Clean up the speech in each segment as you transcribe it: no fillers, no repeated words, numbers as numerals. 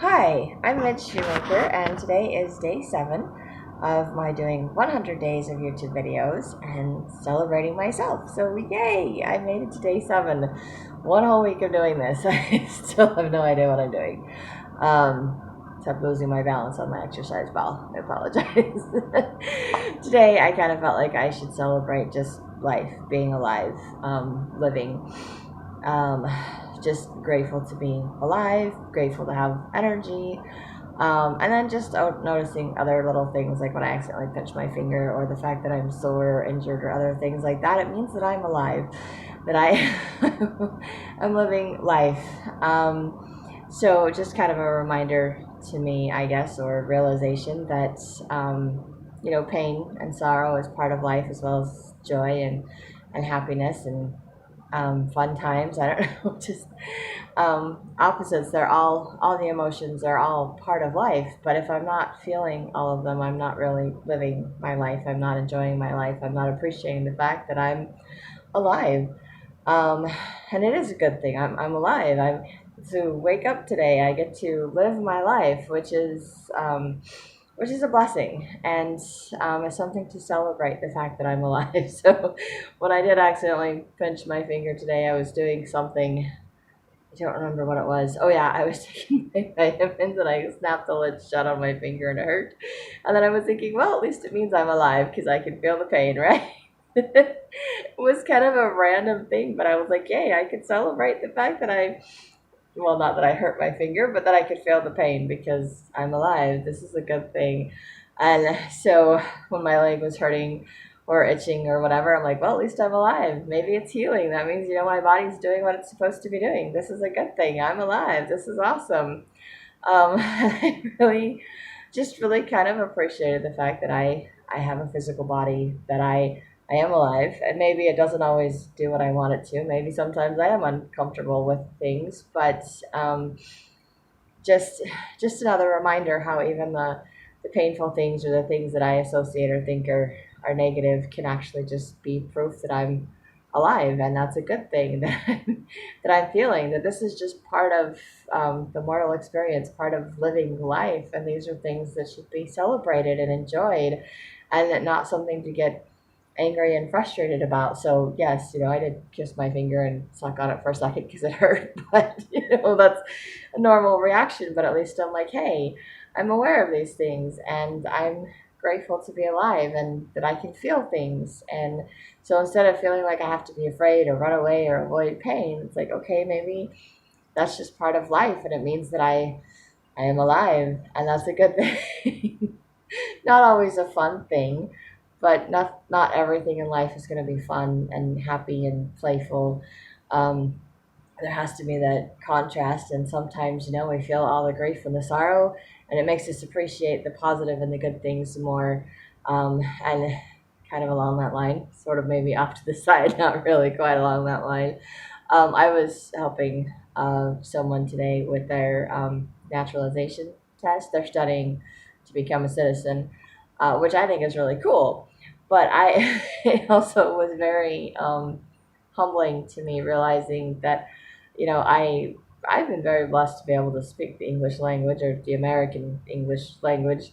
Hi, I'm Midge Shoemaker, and today is day 7 of my doing 100 days of YouTube videos and celebrating myself. So, yay! I made it to day 7. One whole week of doing this. I still have no idea what I'm doing. Except losing my balance on my exercise ball. I apologize. Today, I kind of felt like I should celebrate just life, being alive, living. Um, just grateful to be alive, grateful to have energy, and then just noticing other little things like when I accidentally pinch my finger or the fact that I'm sore or injured or other things like that. It means that I'm alive, that I am living life. So just kind of a reminder to me, I guess, or realization that pain and sorrow is part of life, as well as joy and happiness and fun times. I don't know, just opposites. They're all the emotions are all part of life. But if I'm not feeling all of them, I'm not really living my life. I'm not enjoying my life. I'm not appreciating the fact that I'm alive. Um, and it is a good thing. I'm alive. I'm to wake up today. I get to live my life, which is a blessing and it's something to celebrate the fact that I'm alive. So when I did accidentally pinch my finger today, I was doing something. I don't remember what it was. Oh yeah, I was taking my vitamins and I snapped the lid shut on my finger and it hurt. And then I was thinking, well, at least it means I'm alive because I can feel the pain, right? It was kind of a random thing, but I was like, yay, I could celebrate the fact that well, not that I hurt my finger, but that I could feel the pain because I'm alive. This is a good thing. And so when my leg was hurting or itching or whatever, I'm like, well, at least I'm alive. Maybe it's healing. That means, my body's doing what it's supposed to be doing. This is a good thing. I'm alive. This is awesome. I really kind of appreciated the fact that I have a physical body, that I am alive, and maybe it doesn't always do what I want it to. Maybe sometimes I am uncomfortable with things, but just just another reminder how even the painful things or the things that I associate or think are negative can actually just be proof that I'm alive, and that's a good thing that I'm feeling that this is just part of the mortal experience, part of living life, and these are things that should be celebrated and enjoyed, and that not something to get angry and frustrated about. So yes, I did kiss my finger and suck on it for a second because it hurt, but that's a normal reaction. But at least I'm like, hey, I'm aware of these things, and I'm grateful to be alive and that I can feel things. And so instead of feeling like I have to be afraid or run away or avoid pain, it's like, okay, maybe that's just part of life, and it means that I am alive, and that's a good thing. Not always a fun thing, but not everything in life is going to be fun and happy and playful. Um, there has to be that contrast, and sometimes we feel all the grief and the sorrow, and it makes us appreciate the positive and the good things more. And kind of along that line, sort of maybe off to the side, not really quite along that line. I was helping someone today with their naturalization test. They're studying to become a citizen, which I think is really cool. But it also was very humbling to me realizing that, I've been very blessed to be able to speak the English language or the American English language.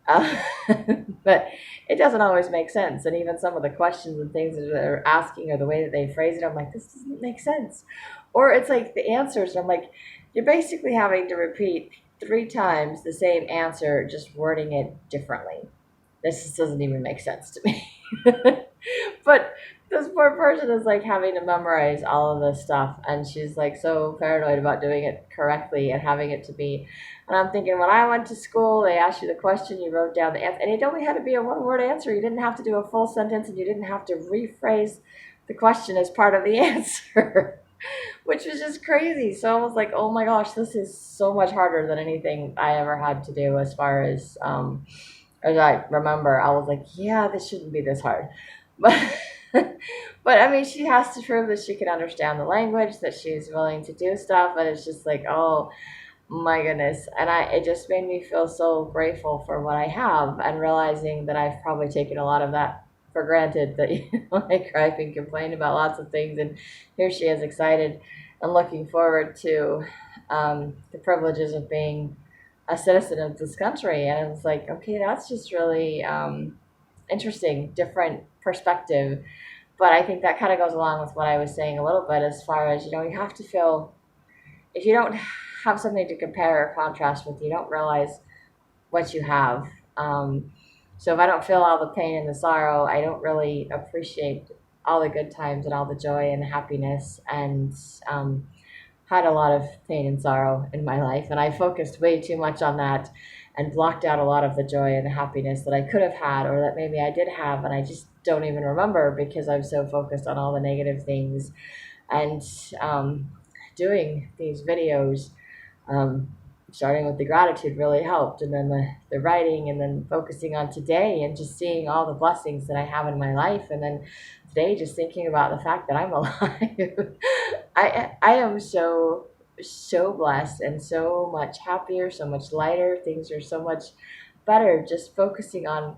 Uh, but it doesn't always make sense. And even some of the questions and things that they're asking or the way that they phrase it, I'm like, this doesn't make sense. Or it's like the answers, I'm like, you're basically having to repeat 3 times the same answer, just wording it differently. This just doesn't even make sense to me. But this poor person is like having to memorize all of this stuff, and she's like so paranoid about doing it correctly and having it to be. And I'm thinking, when I went to school, they asked you the question, you wrote down the answer, and it only had to be a one-word answer. You didn't have to do a full sentence, and you didn't have to rephrase the question as part of the answer. Which was just crazy. So I was like, oh my gosh, this is so much harder than anything I ever had to do as far as I remember. I was like, yeah, this shouldn't be this hard. But but I mean, she has to prove that she can understand the language, that she's willing to do stuff, and it's just like, oh my goodness. And it just made me feel so grateful for what I have, and realizing that I've probably taken a lot of that for granted, that I gripe and complain about lots of things, and here she is excited and looking forward to the privileges of being a citizen of this country. And it was like, okay, that's just really interesting, different perspective. But I think that kind of goes along with what I was saying a little bit as far as, you have to feel, if you don't have something to compare or contrast with, you don't realize what you have. So if I don't feel all the pain and the sorrow, I don't really appreciate all the good times and all the joy and happiness. And had a lot of pain and sorrow in my life, and I focused way too much on that and blocked out a lot of the joy and the happiness that I could have had or that maybe I did have, and I just don't even remember because I'm so focused on all the negative things. And doing these videos, um, starting with the gratitude really helped, and then the writing, and then focusing on today and just seeing all the blessings that I have in my life, and then today just thinking about the fact that I'm alive. I am so blessed and so much happier, so much lighter. Things are so much better just focusing on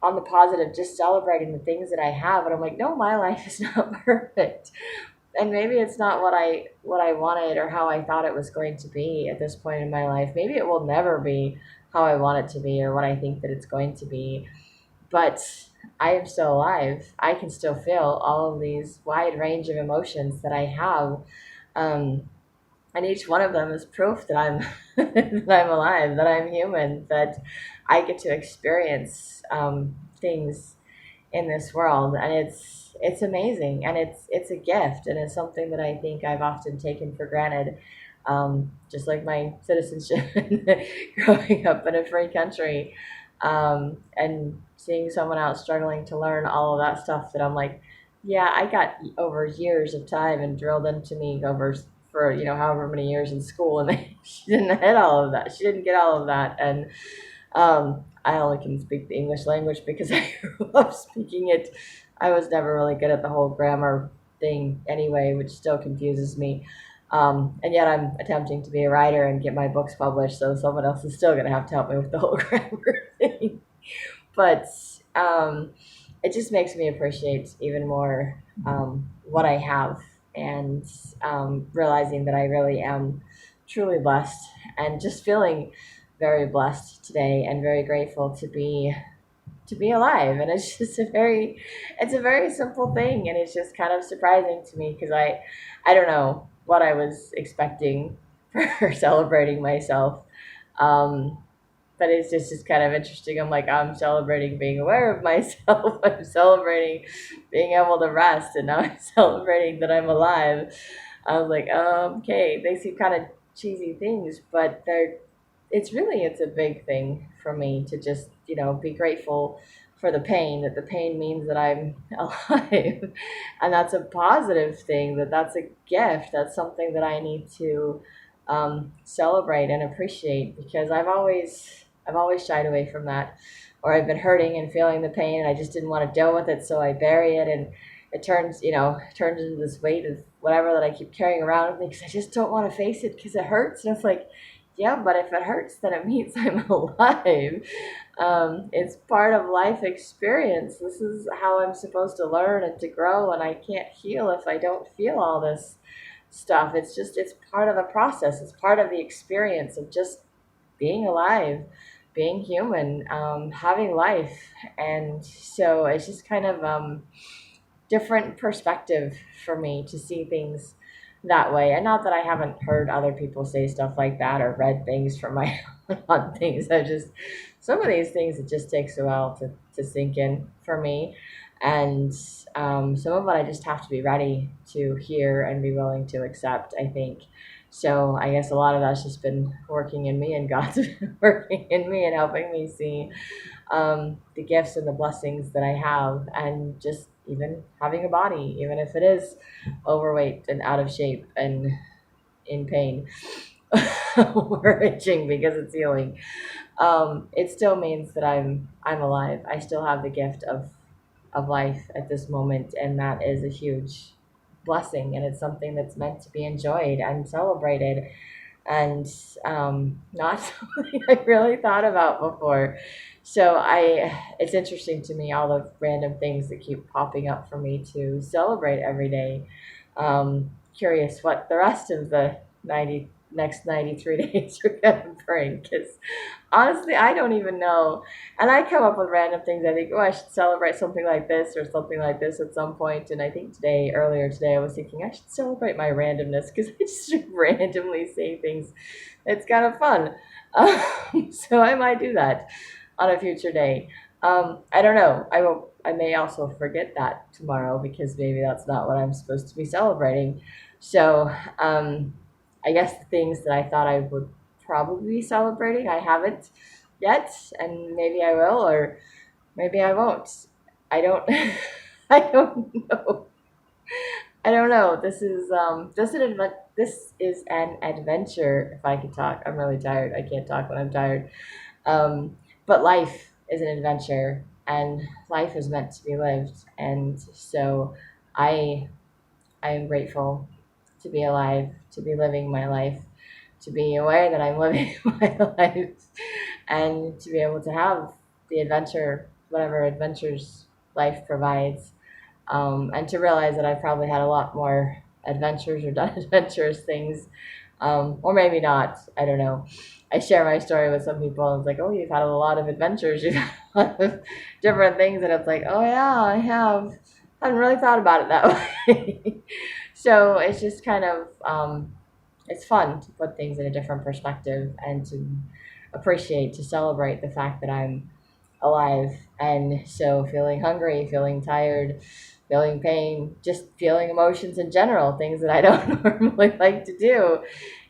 the positive, just celebrating the things that I have. And I'm like, no, my life is not perfect, and maybe it's not what I wanted or how I thought it was going to be at this point in my life. Maybe it will never be how I want it to be or what I think that it's going to be. But I am still alive. I can still feel all of these wide range of emotions that I have. Um, and each one of them is proof that I'm that I'm alive, that I'm human, that I get to experience things in this world, and it's amazing, and it's a gift, and it's something that I think I've often taken for granted, just like my citizenship growing up in a free country, and seeing someone else struggling to learn all of that stuff that I'm like, yeah, I got over years of time and drilled into me over for however many years in school, and she didn't get all of that. She didn't get all of that, and I only can speak the English language because I grew up speaking it. I was never really good at the whole grammar thing anyway, which still confuses me. And yet I'm attempting to be a writer and get my books published, so someone else is still going to have to help me with the whole grammar thing. But um, it just makes me appreciate even more what I have, and realizing that I really am truly blessed, and just feeling very blessed today and very grateful to be alive. And it's just a very simple thing, and it's just kind of surprising to me because I don't know what I was expecting for celebrating myself. um, but it's just kind of interesting. I'm like, I'm celebrating being aware of myself. I'm celebrating being able to rest, and now I'm celebrating that I'm alive. I was like, okay, they seem kind of cheesy things, but it's a big thing for me to just, be grateful for the pain, that the pain means that I'm alive. And that's a positive thing, that's a gift. That's something that I need to celebrate and appreciate, because I've always shied away from that, or I've been hurting and feeling the pain, and I just didn't want to deal with it, so I bury it, and it turns into this weight of whatever that I keep carrying around with me because I just don't want to face it because it hurts. And it's like, yeah, but if it hurts, then it means I'm alive. It's part of life experience. This is how I'm supposed to learn and to grow, and I can't heal if I don't feel all this stuff. It's part of the process. It's part of the experience of just being alive, being human, having life. And so it's just kind of different perspective for me to see things that way. And not that I haven't heard other people say stuff like that or read things from my on things. Some of these things, it just takes a while to sink in for me. And some of it I just have to be ready to hear and be willing to accept, I think. So I guess a lot of that's just been working in me, and God's been working in me and helping me see the gifts and the blessings that I have, and just even having a body, even if it is overweight and out of shape and in pain or itching because it's healing. It still means that I'm alive. I still have the gift of life at this moment, and that is a huge blessing, and it's something that's meant to be enjoyed and celebrated, and not something I really thought about before. So it's interesting to me, all the random things that keep popping up for me to celebrate every day. Curious what the rest of the 90 next 93 days are gonna bring. Because honestly, I don't even know. And I come up with random things. I think, oh, I should celebrate something like this or something like this at some point. And I think earlier today, I was thinking I should celebrate my randomness because I just randomly say things. It's kind of fun. So I might do that on a future day. I don't know. I will. I may also forget that tomorrow because maybe that's not what I'm supposed to be celebrating. So I guess the things that I thought I would probably be celebrating, I haven't yet, and maybe I will, or maybe I won't. I don't. I don't know. I don't know. This is an adventure. If I could talk, I'm really tired. I can't talk when I'm tired. But life is an adventure, and life is meant to be lived. And so, I I am grateful to be alive, to be living my life, to be aware that I'm living my life, and to be able to have the adventure, whatever adventures life provides, and to realize that I've probably had a lot more adventures or done adventurous things, or maybe not. I don't know. I share my story with some people, and it's like, oh, you've had a lot of adventures, you've had a lot of different things, and it's like, oh yeah, I have. I haven't really thought about it that way. So it's just kind of it's fun to put things in a different perspective and to appreciate, to celebrate the fact that I'm alive. And so feeling hungry, feeling tired, feeling pain, just feeling emotions in general, things that I don't normally like to do,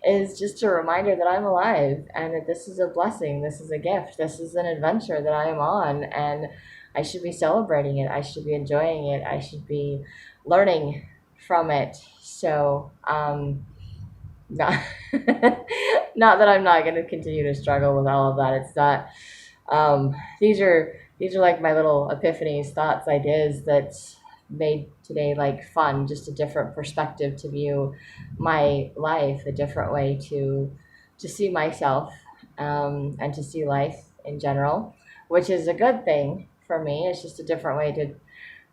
is just a reminder that I'm alive and that this is a blessing, this is a gift, this is an adventure that I am on, and I should be celebrating it, I should be enjoying it, I should be learning from it. So, not, not that I'm not going to continue to struggle with all of that. It's not. Um, these are like my little epiphanies, thoughts, ideas that made today like fun, just a different perspective to view my life, a different way to see myself, and to see life in general, which is a good thing for me. It's just a different way to.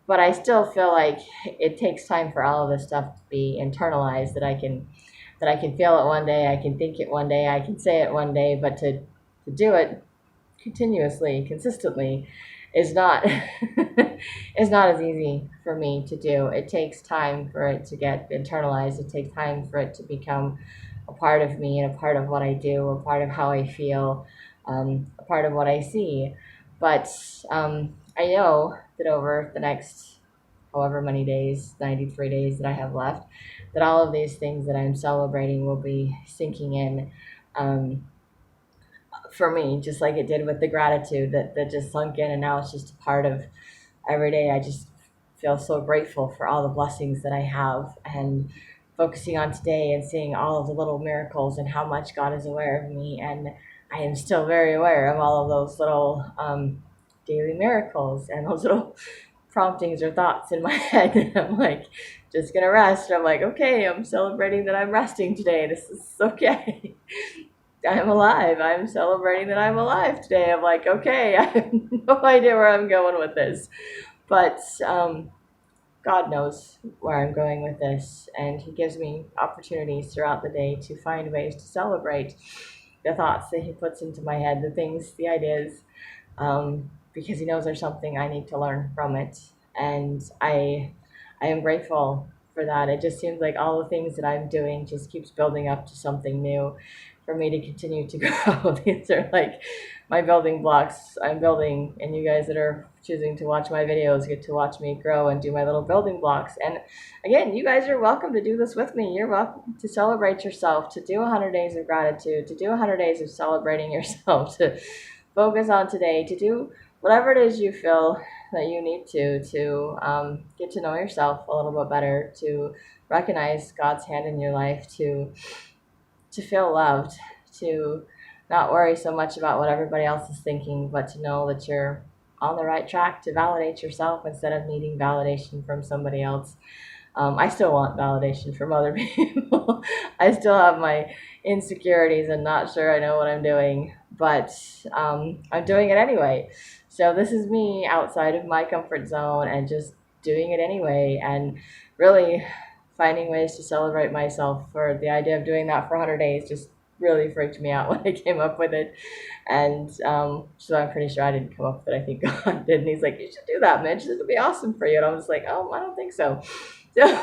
But I still feel like it takes time for all of this stuff to be internalized. That I can feel it one day, I can think it one day, I can say it one day, but to do it continuously, consistently, is not is not as easy for me to do. It takes time for it to get internalized. It takes time for it to become a part of me and a part of what I do, a part of how I feel, a part of what I see. But I know that over the next however many days, 93 days that I have left, that all of these things that I'm celebrating will be sinking in, um, for me, just like it did with the gratitude that just sunk in, and now it's just a part of every day. I just feel so grateful for all the blessings that I have, and focusing on today and seeing all of the little miracles and how much God is aware of me. And I am still very aware of all of those little daily miracles and those little promptings or thoughts in my head. And I'm like, just gonna rest. I'm like, okay, I'm celebrating that I'm resting today. This is okay. I'm alive. I'm celebrating that I'm alive today. I'm like, okay, I have no idea where I'm going with this. But God knows where I'm going with this. And He gives me opportunities throughout the day to find ways to celebrate the thoughts that He puts into my head, the things, the ideas, because He knows there's something I need to learn from it. And I am grateful for that. It just seems like all the things that I'm doing just keeps building up to something new for me to continue to grow. These are like my building blocks I'm building, and you guys that are choosing to watch my videos get to watch me grow and do my little building blocks. And again, you guys are welcome to do this with me. You're welcome to celebrate yourself, to do 100 days of gratitude, to do 100 days of celebrating yourself, to focus on today, to do whatever it is you feel that you need to get to know yourself a little bit better, to recognize God's hand in your life, to feel loved, to not worry so much about what everybody else is thinking, but to know that you're on the right track, to validate yourself instead of needing validation from somebody else. I still want validation from other people. I still have my insecurities and not sure I know what I'm doing, but I'm doing it anyway. So this is me outside of my comfort zone and just doing it anyway, and really finding ways to celebrate myself. For the idea of doing that for 100 days just really freaked me out when I came up with it. And so I'm pretty sure I didn't come up with it. I think God did. And he's like, you should do that, Mitch. This would be awesome for you. And I was like, oh, I don't think so. So,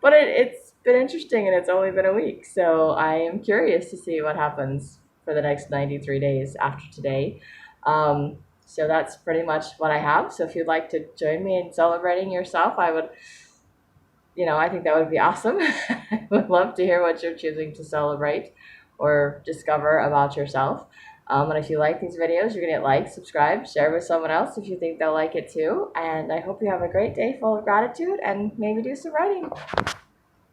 but it's been interesting and it's only been a week. So I am curious to see what happens for the next 93 days after today. So that's pretty much what I have. So if you'd like to join me in celebrating yourself, I would, I think that would be awesome. I would love to hear what you're choosing to celebrate or discover about yourself. And if you like these videos, you're going to hit like, subscribe, share with someone else if you think they'll like it too. And I hope you have a great day full of gratitude and maybe do some writing.